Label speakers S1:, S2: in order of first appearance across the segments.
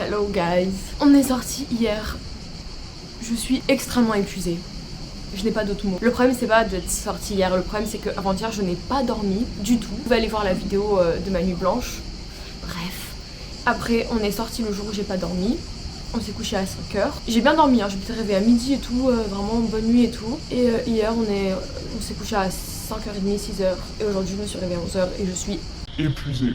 S1: Hello guys. On est sorti hier. Je suis extrêmement épuisée. Je n'ai pas d'autres mots. Le problème c'est pas d'être sortie hier, le problème c'est qu'avant-hier je n'ai pas dormi du tout. Vous pouvez aller voir la vidéo de ma nuit blanche. Bref. Après on est sorti le jour où j'ai pas dormi. On s'est couché à 5h. J'ai bien dormi, hein. Je m'étais réveillée à midi et tout, vraiment bonne nuit et tout. Et hier on s'est couché à 5h30, 6h. Et aujourd'hui je me suis réveillée à 11h et je suis épuisée.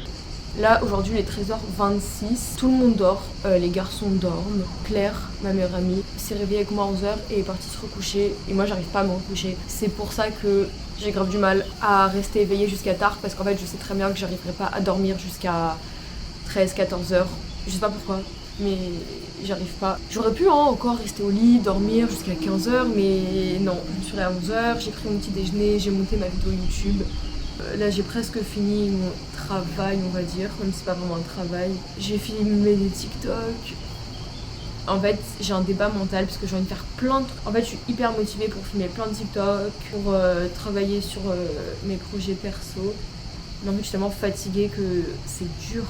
S1: Là aujourd'hui il est 13h26, tout le monde dort, les garçons dorment. Claire, ma meilleure amie, s'est réveillée avec moi à 11h et est partie se recoucher. Et moi j'arrive pas à me recoucher. C'est pour ça que j'ai grave du mal à rester éveillée jusqu'à tard. Parce qu'en fait je sais très bien que j'arriverai pas à dormir jusqu'à 13-14h. Je sais pas pourquoi, mais j'arrive pas. J'aurais pu encore rester au lit, dormir jusqu'à 15h, mais non. Je me suis réveillée à 11h, j'ai pris mon petit déjeuner, j'ai monté ma vidéo YouTube. Là j'ai presque fini mon travail, on va dire, même si c'est pas vraiment un travail. J'ai filmé des TikTok. En fait j'ai un débat mental parce que j'ai envie de faire plein de trucs. En fait je suis hyper motivée pour filmer plein de TikTok, pour travailler sur mes projets perso. Mais en fait je suis tellement fatiguée que c'est dur.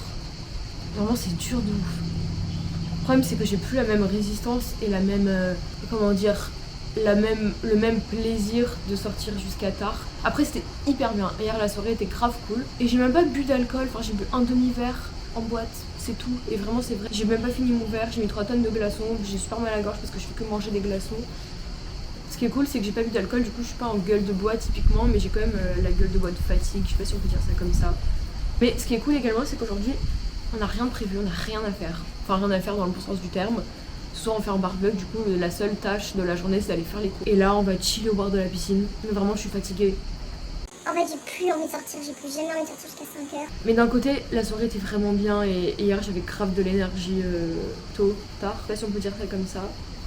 S1: Vraiment c'est dur de ouf. Le problème c'est que j'ai plus la même résistance et la même, comment dire, le même plaisir de sortir jusqu'à tard. Après c'était hyper bien, hier la soirée était grave cool. Et j'ai même pas bu d'alcool, enfin j'ai bu un demi-verre en boîte, c'est tout. Et vraiment c'est vrai, j'ai même pas fini mon verre, j'ai mis 3 tonnes de glaçons. J'ai super mal à la gorge parce que je fais que manger des glaçons. Ce qui est cool c'est que j'ai pas bu d'alcool, du coup je suis pas en gueule de bois typiquement. Mais j'ai quand même la gueule de bois de fatigue, je sais pas si on peut dire ça comme ça. Mais ce qui est cool également c'est qu'aujourd'hui on n'a rien de prévu, on n'a rien à faire. Enfin rien à faire dans le bon sens du terme. Soit on fait un barbecue, du coup la seule tâche de la journée c'est d'aller faire les cours. Et là on va chiller au bord de la piscine. Mais vraiment je suis fatiguée.
S2: En fait j'ai plus envie de sortir, j'ai plus jamais envie de sortir jusqu'à 5h.
S1: Mais d'un côté la soirée était vraiment bien et hier j'avais grave de l'énergie tôt, tard. Je sais pas si on peut dire ça comme ça.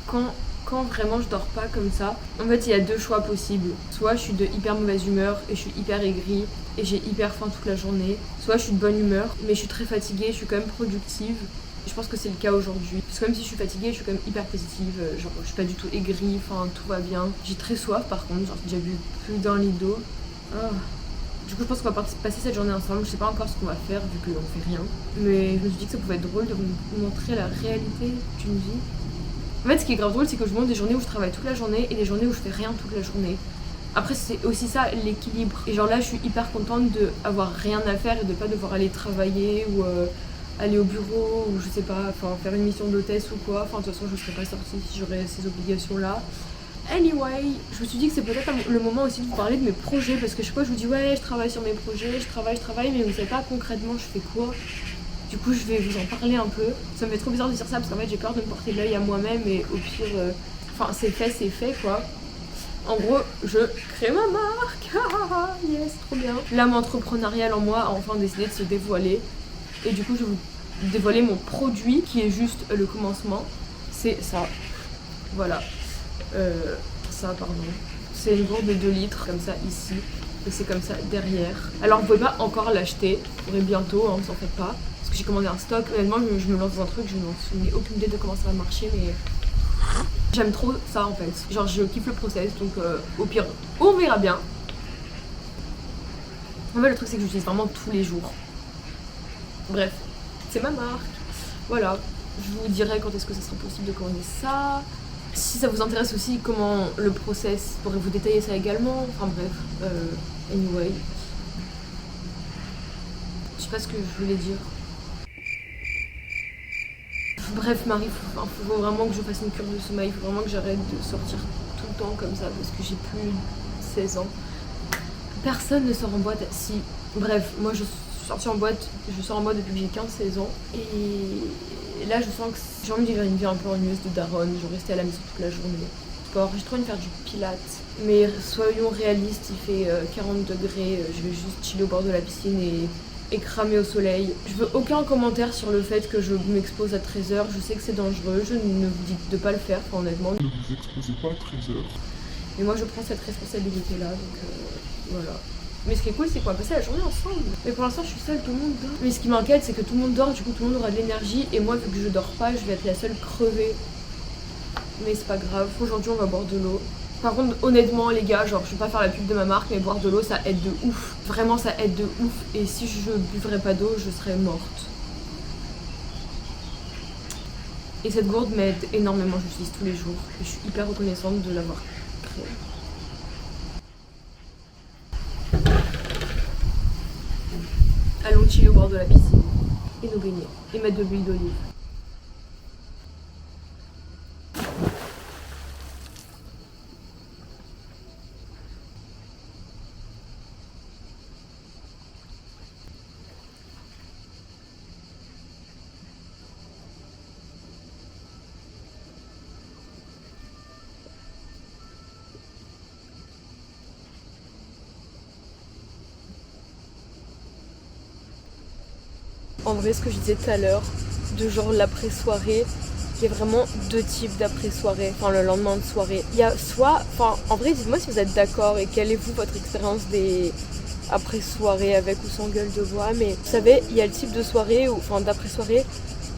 S1: Quand vraiment je dors pas comme ça, en fait il y a deux choix possibles. Soit je suis de hyper mauvaise humeur et je suis hyper aigrie et j'ai hyper faim toute la journée. Soit je suis de bonne humeur mais je suis très fatiguée, je suis quand même productive. Je pense que c'est le cas aujourd'hui. Parce que même si je suis fatiguée, je suis quand même hyper positive. Genre, je suis pas du tout aigrie, enfin, tout va bien. J'ai très soif par contre, genre, j'ai déjà bu plus d'un litre d'eau. Oh. Du coup, je pense qu'on va passer cette journée ensemble. Je sais pas encore ce qu'on va faire vu qu'on fait rien. Mais je me suis dit que ça pouvait être drôle de vous montrer la réalité d'une vie. En fait, ce qui est grave drôle, c'est que je montre des journées où je travaille toute la journée et des journées où je fais rien toute la journée. Après, c'est aussi ça l'équilibre. Et genre là, je suis hyper contente d'avoir rien à faire et de pas devoir aller travailler ou. Aller au bureau ou je sais pas, enfin faire une mission d'hôtesse ou quoi. Enfin de toute façon je serais pas sortie si j'aurais ces obligations là. Anyway, je me suis dit que c'est peut-être le moment aussi de vous parler de mes projets parce que je sais pas, je vous dis ouais je travaille sur mes projets, je travaille mais vous savez pas concrètement je fais quoi. Du coup je vais vous en parler un peu. Ça me fait trop bizarre de dire ça parce qu'en fait j'ai peur de me porter l'œil à moi-même et au pire, enfin c'est fait quoi. En gros, je crée ma marque. Yes, trop bien. L'âme entrepreneuriale en moi a enfin décidé de se dévoiler. Et du coup je vais vous dévoiler mon produit qui est juste le commencement. C'est ça. Voilà. Ça pardon. C'est une gourde de 2 litres comme ça ici. Et c'est comme ça derrière. Alors vous pouvez pas encore l'acheter. Vous pourrez bientôt, hein, vous en faites pas. Parce que j'ai commandé un stock. Honnêtement je me lance dans un truc, je n'ai aucune idée de comment ça va marcher mais j'aime trop ça en fait. Genre je kiffe le process donc au pire on verra bien. En fait le truc c'est que j'utilise vraiment tous les jours. Bref, c'est ma marque. Voilà, je vous dirai quand est-ce que ça sera possible de commander ça. Si ça vous intéresse aussi comment le process, je pourrais vous détailler ça également. Enfin bref, anyway. Je sais pas ce que je voulais dire. Bref Marie, faut vraiment que je fasse une cure de sommeil. Il faut vraiment que j'arrête de sortir tout le temps comme ça parce que j'ai plus de 16 ans. Personne ne sort en boîte. Si, bref, moi je sortie en boîte, je sors en boîte depuis que j'ai 15-16 ans et là je sens que j'ai envie de vivre une vie un peu ennuyeuse de daronne, je vais rester à la maison toute la journée. Sport, j'ai trop envie de faire du pilates, mais soyons réalistes, il fait 40 degrés, je vais juste chiller au bord de la piscine et cramer au soleil. Je veux aucun commentaire sur le fait que je m'expose à 13h, je sais que c'est dangereux, je ne vous dis de pas le faire, enfin, honnêtement.
S3: Ne vous exposez pas à 13h.
S1: Mais moi je prends cette responsabilité là, donc voilà. Mais ce qui est cool c'est qu'on va passer la journée ensemble. Mais pour l'instant je suis seule, tout le monde dort. Mais ce qui m'inquiète c'est que tout le monde dort, du coup tout le monde aura de l'énergie. Et moi vu que je dors pas, je vais être la seule crevée. Mais c'est pas grave, aujourd'hui on va boire de l'eau. Par contre honnêtement les gars, genre je vais pas faire la pub de ma marque, mais boire de l'eau ça aide de ouf. Vraiment ça aide de ouf. Et si je buvrais pas d'eau je serais morte. Et cette gourde m'aide énormément, je l'utilise tous les jours. Et je suis hyper reconnaissante de l'avoir créée. Allons chiller au bord de la piscine et nous baigner et mettre de l'huile d'olive. En vrai, ce que je disais tout à l'heure, de genre l'après-soirée, il y a vraiment deux types d'après-soirée, enfin le lendemain de soirée. Il y a soit, enfin en vrai, dites-moi si vous êtes d'accord et quelle est vous votre expérience des après-soirées avec ou sans gueule de bois, mais vous savez, il y a le type de soirée, enfin d'après-soirée,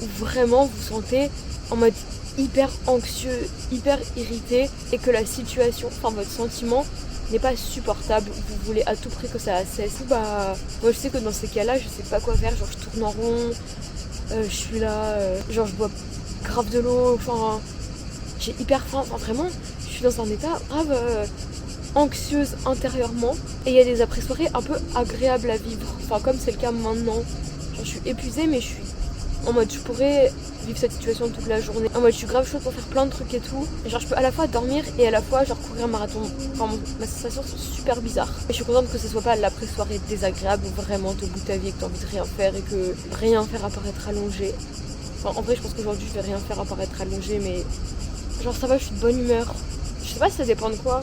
S1: où vraiment vous sentez en mode hyper anxieux, hyper irrité et que la situation, enfin votre sentiment n'est pas supportable, vous voulez à tout prix que ça cesse. Bah, moi je sais que dans ces cas-là, je sais pas quoi faire, genre je tourne en rond, je suis là, genre je bois grave de l'eau, enfin j'ai hyper faim, enfin vraiment, je suis dans un état grave anxieuse intérieurement. Et il y a des après-soirées un peu agréables à vivre, enfin comme c'est le cas maintenant. Genre, je suis épuisée mais je suis en mode je pourrais vivre cette situation toute la journée. En mode je suis grave chaude pour faire plein de trucs et tout. Et genre je peux à la fois dormir et à la fois genre courir un marathon. Enfin ma sensation c'est super bizarre. Et je suis contente que ce soit pas l'après-soirée désagréable où vraiment t'es au bout de ta vie et que t'as envie de rien faire et que rien faire à part être allongée. Enfin en vrai je pense qu'aujourd'hui je vais rien faire à part être allongée mais genre ça va, je suis de bonne humeur. Je sais pas si ça dépend de quoi.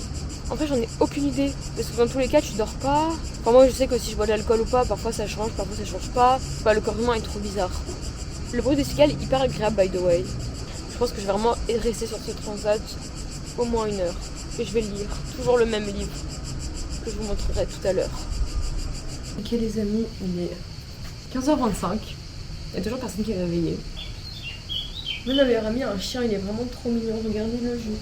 S1: En fait j'en ai aucune idée. Parce que dans tous les cas tu dors pas. Enfin moi je sais que si je bois de l'alcool ou pas, parfois ça change, parfois ça change pas. Bah le corps humain est trop bizarre. Le bruit des cigales est hyper agréable by the way. Je pense que je vais vraiment rester sur ce transat au moins 1 heure. Et je vais lire toujours le même livre que je vous montrerai tout à l'heure. Ok les amis, il est 15h25. Il y a toujours personne qui est réveillé. Mon meilleur ami a un chien, il est vraiment trop mignon, regardez le jeu.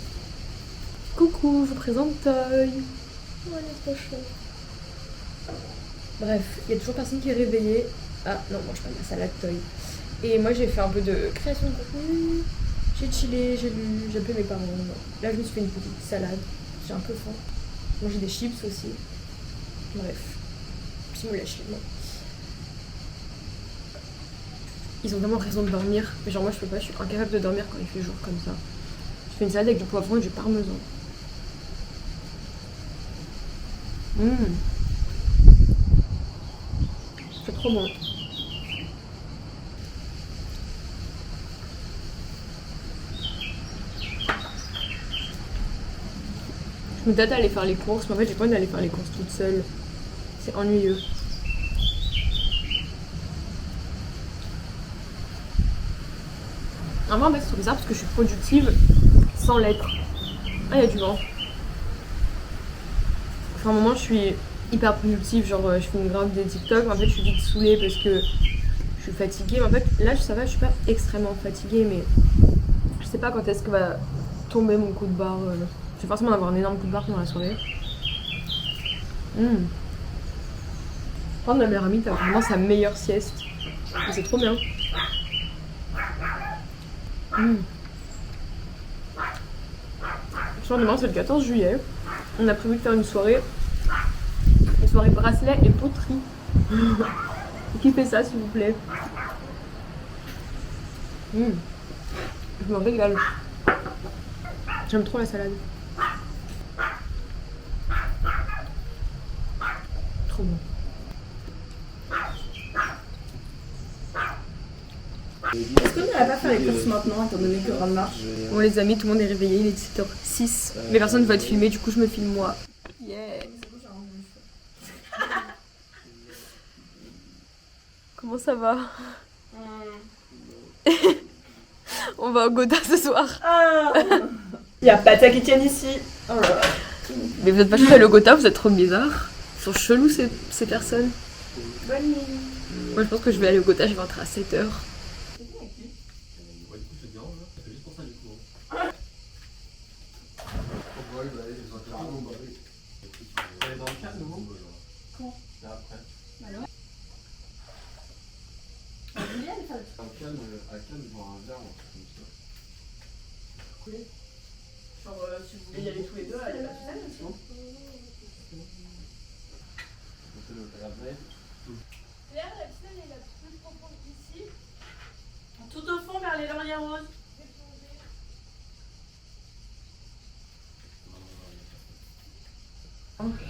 S1: Coucou, je vous présente Toy. Oh, il est trop chaud. Bref, il y a toujours personne qui est réveillé. Ah non, mange pas ma salade Toy. Et moi j'ai fait un peu de création de contenu. J'ai chillé, j'ai lu, j'ai appelé mes parents. Là je me suis fait une petite salade. J'ai un peu faim. J'ai des chips aussi. Bref. Puis me lâche les mains. Ils ont vraiment raison de dormir. Mais genre moi je peux pas, je suis incapable de dormir quand il fait jour comme ça. Je fais une salade avec du poivron et du parmesan. C'est trop bon. Je me tâte à aller faire les courses, mais en fait j'ai pas envie d'aller faire les courses toute seule. C'est ennuyeux. En vrai, c'est trop bizarre parce que je suis productive sans l'être. Ah, il y a du vent. Enfin, à un moment, je suis hyper productive, genre je fais une grave des TikTok, mais en fait, je suis vite saoulée parce que je suis fatiguée. Mais en fait, là, ça va, je suis pas extrêmement fatiguée, mais je sais pas quand est-ce que va tomber mon coup de barre. Je vais forcément avoir un énorme coup de barre pendant la soirée. Prendre ma meilleure amie, t'as vraiment sa meilleure sieste. Et c'est trop bien. Genre demain c'est le 14 juillet. On a prévu de faire une soirée bracelet et poterie. Qui fait ça s'il vous plaît? Je me régale. J'aime trop la salade. Trop bon.
S3: Est-ce qu'on n'irait pas faire les courses maintenant, étant donné que Grande Marche?
S1: Bon les amis, tout le monde est réveillé, il est 17h06. Mais personne ne va être filmé, du coup je me filme moi. Yeah. Comment ça va? On va au Gotha ce soir.
S3: Il y a Patia qui tienne ici. Oh là là.
S1: Mais vous êtes pas chez le Gotha, vous êtes trop bizarres. Ils sont chelous ces personnes.
S3: Bonne nuit.
S1: Moi je pense que je vais aller au Gotha, je vais rentrer à 7h.
S4: À Cannes, ils ont un verre, un truc comme ça.
S1: Genre, si vous voulez y aller tous les deux, il y a pas de piscine aussi. Claire, la piscine est la plus profonde ici.
S3: Tout au fond vers les lauriers roses.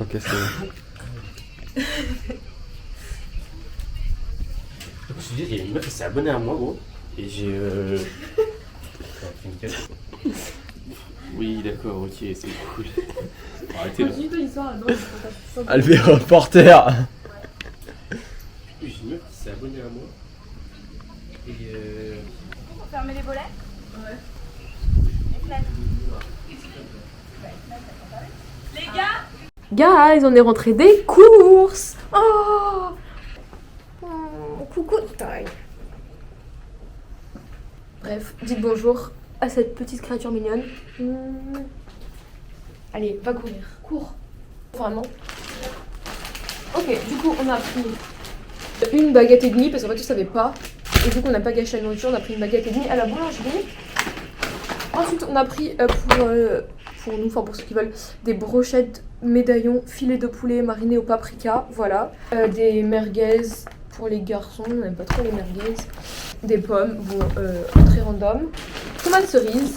S4: Ok, c'est bon.
S5: Je me suis dit, il y a une meuf qui s'est abonnée à moi, gros. Et j'ai. Oui, d'accord, ok, c'est cool. Arrêtez là.
S1: Continue l'histoire là-bas.
S4: Albert reporter.
S5: J'ai une meuf qui s'est abonnée à moi. Et
S3: Pour fermer les volets.
S1: Ouais.
S3: Les gars.
S1: Guys, on est rentré des courses. Oh, coucou taille. Bref, dites bonjour à cette petite créature mignonne. Allez, va courir. Cours. Vraiment. Ok, du coup, on a pris une baguette et demie parce qu'en fait, je savais pas. Et du coup, on n'a pas gâché la nourriture. On a pris une baguette et demie à la boulangerie. Ensuite, on a pris pour nous, enfin pour ceux qui veulent, des brochettes médaillons, filet de poulet mariné au paprika, voilà. Des merguez pour les garçons, on n'aime pas trop les merguez. Des pommes, bon, très random. Tomates cerises,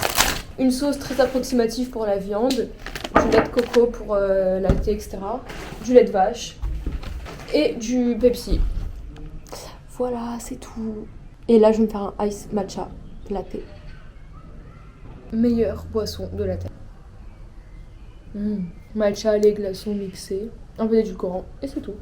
S1: une sauce très approximative pour la viande, du lait de coco pour la thé, etc. Du lait de vache et du Pepsi. Voilà, c'est tout. Et là, je vais me faire un ice matcha latte. Meilleure boisson de la terre. Matcha, lait, glaçons mixés, un peu d'édulcorant et c'est tout.